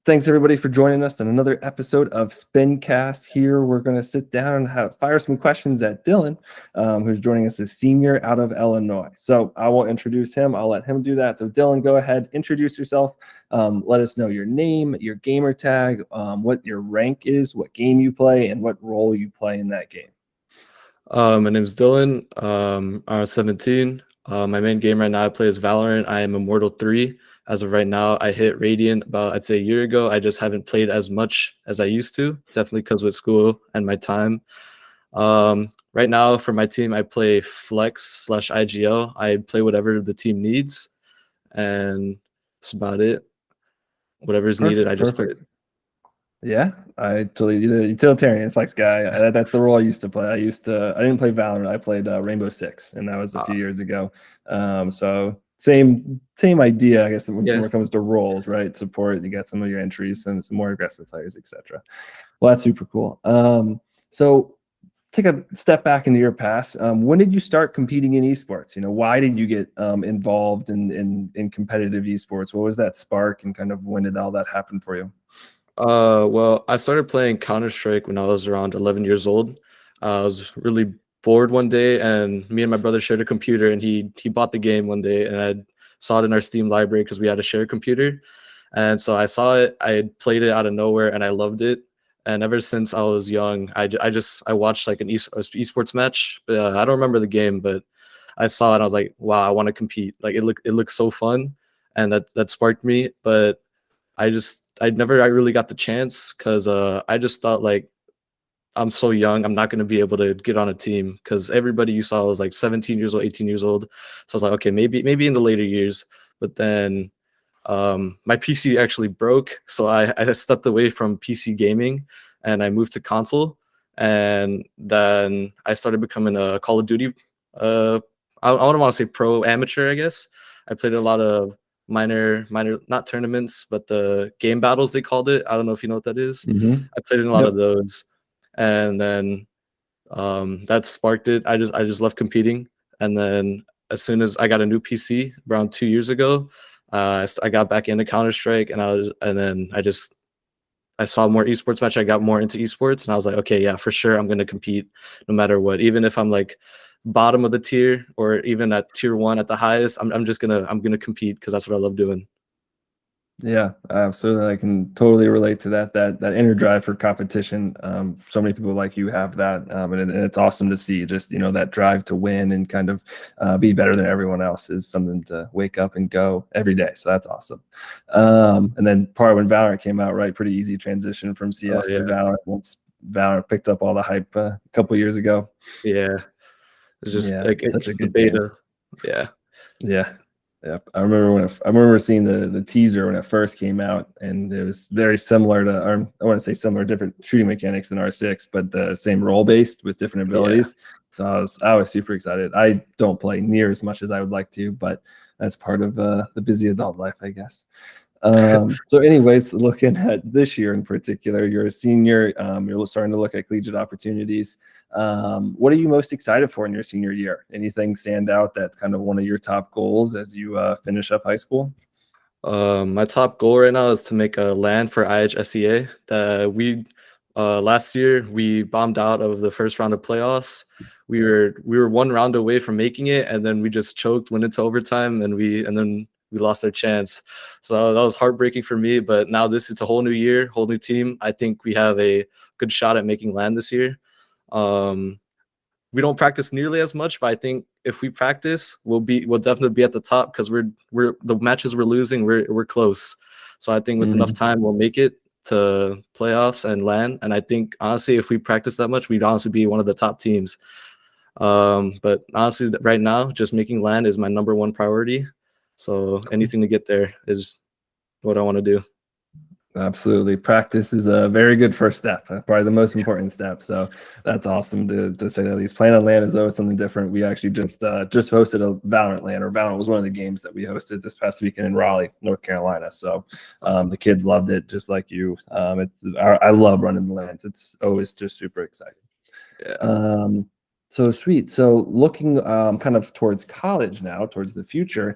Thanks everybody for joining us on another episode of SPINcast. Here we're going to sit down and fire some questions at Dylan, who's joining us as senior out of Illinois. So I will introduce him. I'll let him do that. So Dylan, go ahead, introduce yourself. Let us know your name, your gamer tag, what your rank is, what game you play, and what role you play in that game. My name is Dylan. I'm 17. My main game right now I play is Valorant. I am Immortal 3. As of right now, I hit Radiant about, I'd say, a year ago. I just haven't played as much as I used to, definitely because with school and my time. Right now, for my team, I play Flex/IGL. I play whatever the team needs, and that's about it. Whatever is needed, I just play it. Yeah, I totally utilitarian flex guy. That's the role I used to play. I didn't play Valorant. I played Rainbow Six, and that was a few years ago. So same idea, I guess, when it comes to roles, right? Support, you got some of your entries and some more aggressive players, etc. Well, that's super cool. So take a step back into your past. When did you start competing in esports? Why did you get involved in competitive esports? What was that spark, and kind of when did all that happen for you? Well, I started playing Counter-Strike when I was around 11 years old. I was really bored one day, and me and my brother shared a computer, and he bought the game one day, and I saw it in our Steam library because we had a shared computer. And so I saw it, I played it out of nowhere, and I loved it. And ever since I was young, I watched like an esports match. I don't remember the game, but I saw it and I was like, wow, I want to compete. Like it looked so fun, and that sparked me. But I never really got the chance because I just thought like I'm so young, I'm not going to be able to get on a team because everybody you saw was like 17 years old, 18 years old. So I was like, okay, maybe in the later years. But then my PC actually broke, so I stepped away from PC gaming and I moved to console. And then I started becoming a Call of Duty. I don't want to say pro, amateur, I guess. I played a lot of minor, not tournaments, but the game battles they called it. I don't know if you know what that is. I played in a lot of those, and then that sparked it. I just love competing, and then as soon as I got a new PC around 2 years ago, I got back into Counter-Strike, and I saw more esports match. I got more into esports, and I was like, okay, yeah, for sure, I'm gonna compete no matter what, even if I'm like bottom of the tier or even at tier 1 at the highest. I'm gonna compete because that's what I love doing. Yeah, absolutely. I can totally relate to that inner drive for competition. So many people like you have that, and it's awesome to see. Just that drive to win and kind of be better than everyone else is something to wake up and go every day. So that's awesome. And then part when Valorant came out, right? Pretty easy transition from CS to Valorant once Valorant picked up all the hype a couple years ago. Yeah, it's just like such a good beta. Game. Yeah. I remember seeing the teaser when it first came out, and it was very similar to, or I want to say similar, different shooting mechanics than R6, but the same role based with different abilities. So I was super excited. I don't play near as much as I would like to, but that's part of the busy adult life, I guess. So anyways, looking at this year in particular, you're a senior, you're starting to look at collegiate opportunities. What are you most excited for in your senior year? Anything stand out that's kind of one of your top goals as you finish up high school? My top goal right now is to make a LAN for IHSEA. Last year we bombed out of the first round of playoffs. We were one round away from making it, and then we just choked, went into overtime, and then we lost our chance. So that was heartbreaking for me. But now it's a whole new year, whole new team. I think we have a good shot at making LAN this year. We don't practice nearly as much, but I think if we practice, we'll definitely be at the top because we're the matches we're losing, we're close. So I think with enough time, we'll make it to playoffs and LAN. And I think honestly, if we practice that much, we'd honestly be one of the top teams. But honestly, right now, just making LAN is my #1 priority. So anything to get there is what I want to do. Absolutely. Practice is a very good first step, probably the most important step. So that's awesome to say that. At least playing on LAN is always something different. We actually just hosted a Valorant LAN, or Valorant was one of the games that we hosted this past weekend in Raleigh, North Carolina. So the kids loved it, just like you. I love running the LANs. It's always just super exciting. Yeah. So sweet. So looking kind of towards college now, towards the future,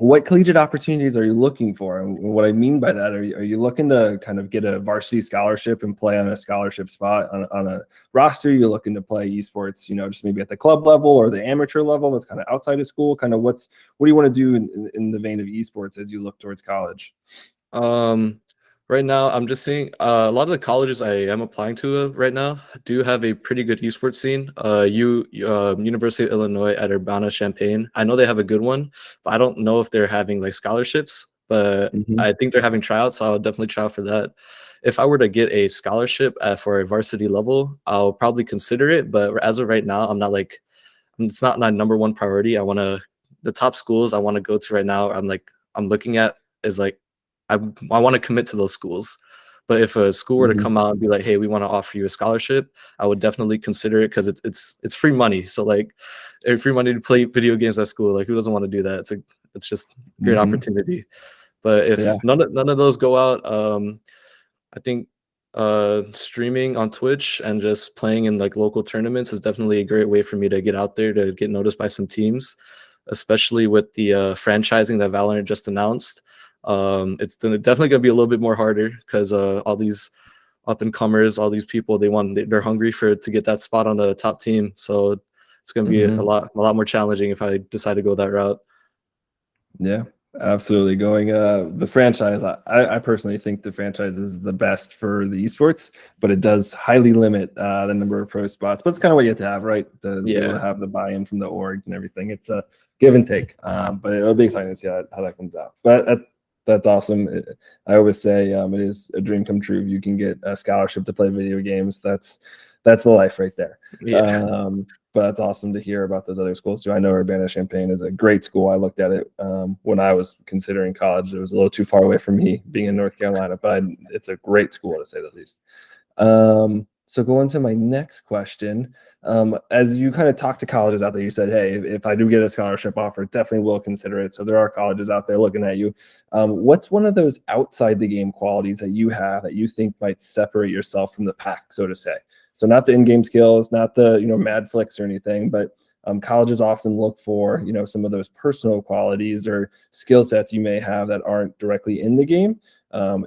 what collegiate opportunities are you looking for? And what I mean by that, are you looking to kind of get a varsity scholarship and play on a scholarship spot on a roster? You're looking to play esports, just maybe at the club level or the amateur level that's kind of outside of school? Kind of what do you want to do in the vein of esports as you look towards college? Right now, I'm just seeing a lot of the colleges I am applying to right now do have a pretty good esports scene. University of Illinois at Urbana-Champaign. I know they have a good one, but I don't know if they're having like scholarships. But Mm-hmm. I think they're having tryouts, so I'll definitely try out for that. If I were to get a scholarship for a varsity level, I'll probably consider it. But as of right now, I'm not like it's not my number one priority. The top schools I want to go to right now. I'm looking at is like I want to commit to those schools. But if a school were to Mm-hmm. come out and be like, "Hey, we want to offer you a scholarship," I would definitely consider it because it's free money. So like, free money to play video games at school. Like, who doesn't want to do that? It's just a great Mm-hmm. opportunity. But Yeah. if none of those go out, I think streaming on Twitch and just playing in like local tournaments is definitely a great way for me to get out there to get noticed by some teams, especially with the franchising that Valorant just announced. It's definitely going to be a little bit more harder because all these up and comers, all these people, they're hungry to get that spot on the top team. So it's going to be Mm-hmm. a lot more challenging if I decide to go that route. Yeah, absolutely. Going the franchise, I personally think the franchise is the best for the esports, but it does highly limit the number of pro spots. But it's kind of what you have to have, right? To be able Yeah. to have the buy-in from the orgs and everything. It's a give and take. But it'll be exciting to see how that comes out. But that's awesome. I always say it is a dream come true. If you can get a scholarship to play video games, that's the life right there. Yeah. But it's awesome to hear about those other schools too. I know Urbana-Champaign is a great school. I looked at it when I was considering college. It was a little too far away from me being in North Carolina, but it's a great school to say the least. So going to my next question, as you kind of talk to colleges out there, you said, hey, if I do get a scholarship offer, definitely will consider it. So there are colleges out there looking at you. What's one of those outside the game qualities that you have that you think might separate yourself from the pack, so to say? So not the in-game skills, not the mad flicks or anything, but colleges often look for some of those personal qualities or skill sets you may have that aren't directly in the game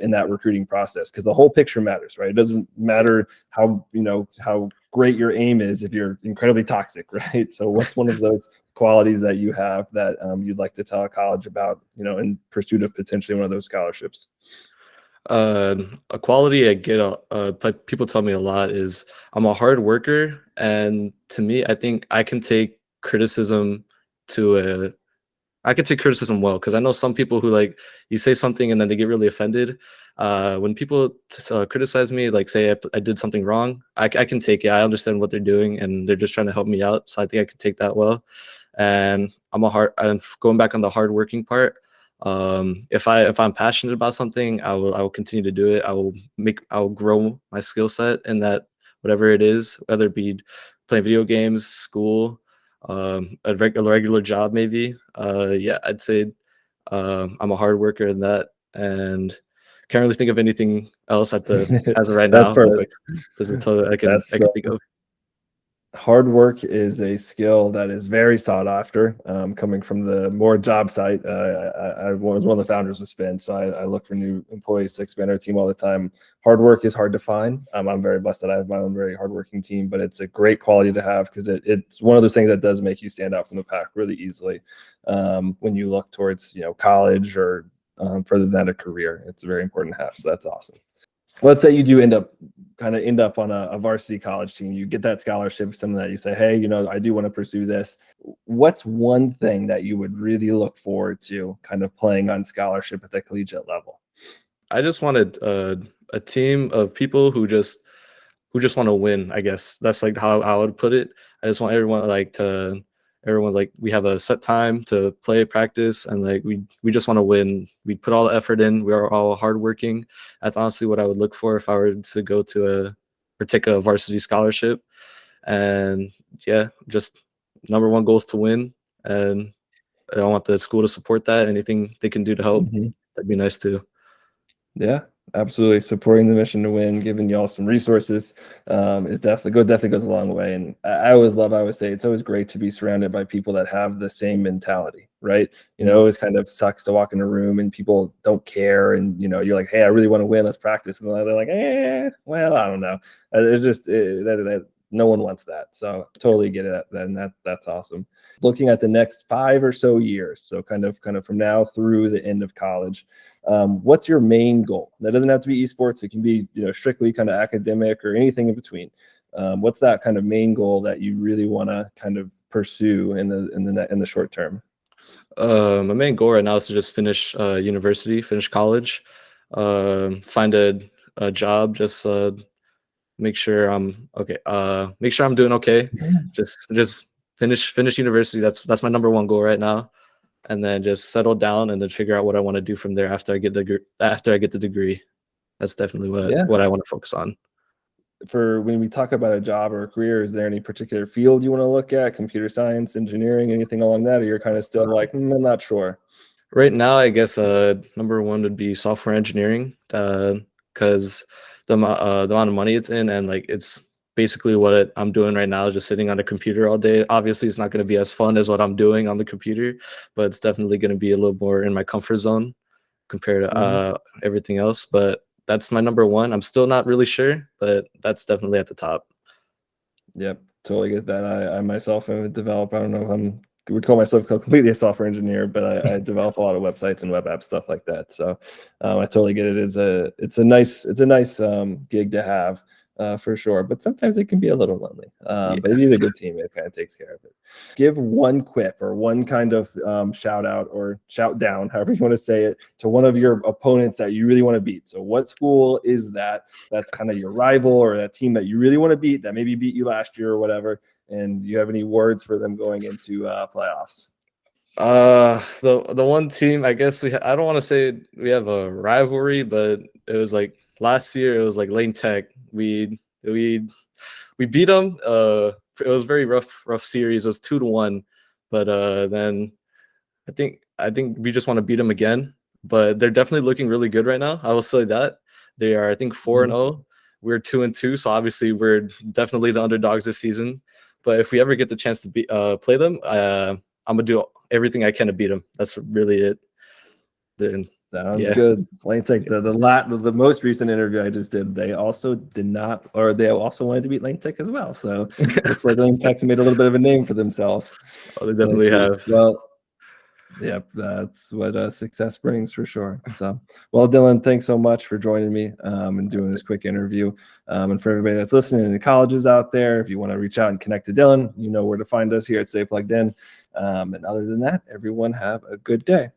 in that recruiting process, because the whole picture matters, right? It doesn't matter how great your aim is if you're incredibly toxic, right? So what's one of those qualities that you have that you'd like to tell a college about, in pursuit of potentially one of those scholarships? A quality I get people tell me a lot is I'm a hard worker, and to me, I think I can take criticism well, because I know some people who like you say something and then they get really offended. When people criticize me, like say I did something wrong, I can take it. I understand what they're doing and they're just trying to help me out, so I think I can take that well. And and going back on the hard working part. If I'm passionate about something, I will continue to do it. I will grow my skill set in that, whatever it is, whether it be playing video games, school, a regular job maybe. Yeah, I'd say I'm a hard worker in that, and can't really think of anything else as of right That's now, but perfect. there's a ton That's I can think of. hard work is a skill that is very sought after. Coming from the more job site, I was one of the founders of Spin, so I look for new employees to expand our team all the time. Hard work is hard to find. I'm very blessed that I have my own very hardworking team, but it's a great quality to have because it's one of those things that does make you stand out from the pack really easily when you look towards college or further than a career. It's very important to have. So that's awesome. Let's say you do end up on a varsity college team, you get that scholarship, something that you say, hey, I do want to pursue this. What's one thing that you would really look forward to kind of playing on scholarship at the collegiate level? I just wanted a team of people who just want to win. I guess that's like how I would put it. I just want everyone's like we have a set time to play, practice, and like we just want to win. We put all the effort in. We are all hardworking. That's honestly what I would look for if I were to go to or take a varsity scholarship. And yeah, just number one goal is to win, and I want the school to support that. Anything they can do to help, Mm-hmm. that'd be nice too. Yeah, absolutely. Supporting the mission to win, giving y'all some resources is definitely goes a long way. And I always say it's always great to be surrounded by people that have the same mentality, right? You know, it always kind of sucks to walk in a room and people don't care, and you know, you're like, hey, I really want to win, let's practice, and they're like, well, I don't know. It's just that no one wants that. So totally get it. Then that's awesome. Looking at the next 5 or so years, so kind of from now through the end of college, what's your main goal? That doesn't have to be esports. It can be, you know, strictly kind of academic or anything in between. What's that kind of main goal that you really want to kind of pursue in the short term? My main goal right now is to just finish university, finish college, find a job, just make sure I'm okay. Make sure I'm doing okay. Just finish university. That's my number one goal right now, and then just settle down and then figure out what I want to do from there after I get the degree. That's definitely Yeah. what I want to focus on. For when we talk about a job or a career, is there any particular field you want to look at? Computer science, engineering, anything along that? Or you're kind of still like, I'm not sure. Right now, I guess number one would be software engineering, because the amount of money it's in, and like it's basically what I'm doing right now, just sitting on a computer all day. Obviously, it's not going to be as fun as what I'm doing on the computer, but it's definitely going to be a little more in my comfort zone compared to everything else. But that's my number one. I'm still not really sure, but that's definitely at the top. Yep, totally get that. I myself am a developer. I don't know if would call myself completely a software engineer, but I develop a lot of websites and web apps, stuff like that. So I totally get it. It's a nice gig to have, for sure. But sometimes it can be a little lonely. But if you have a good team, it kind of takes care of it. Give one quip or one kind of shout out or shout down, however you want to say it, to one of your opponents that you really want to beat. So what school is that? That's kind of your rival or that team that you really want to beat that maybe beat you last year or whatever. And do you have any words for them going into playoffs? The one team, I guess I don't want to say we have a rivalry, but it was like last year. It was like Lane Tech. We beat them. It was very rough series. It was 2-1, but then I think we just want to beat them again. But they're definitely looking really good right now. I will say that they are. I think 4-0. We're 2-2, so obviously we're definitely the underdogs this season. But if we ever get the chance to play them, I'm gonna do everything I can to beat them. That's really it. Then Sounds good. Lane Tech, the most recent interview I just did, they also did not, or they also wanted to beat Lane Tech as well. So looks like Lane Tech's made a little bit of a name for themselves. Oh, they definitely have. Well, yep, that's what success brings for sure. So, well, Dylan, thanks so much for joining me and doing this quick interview. And for everybody that's listening in the colleges out there, if you want to reach out and connect to Dylan, you know where to find us here at Stay Plugged In. And other than that, everyone have a good day.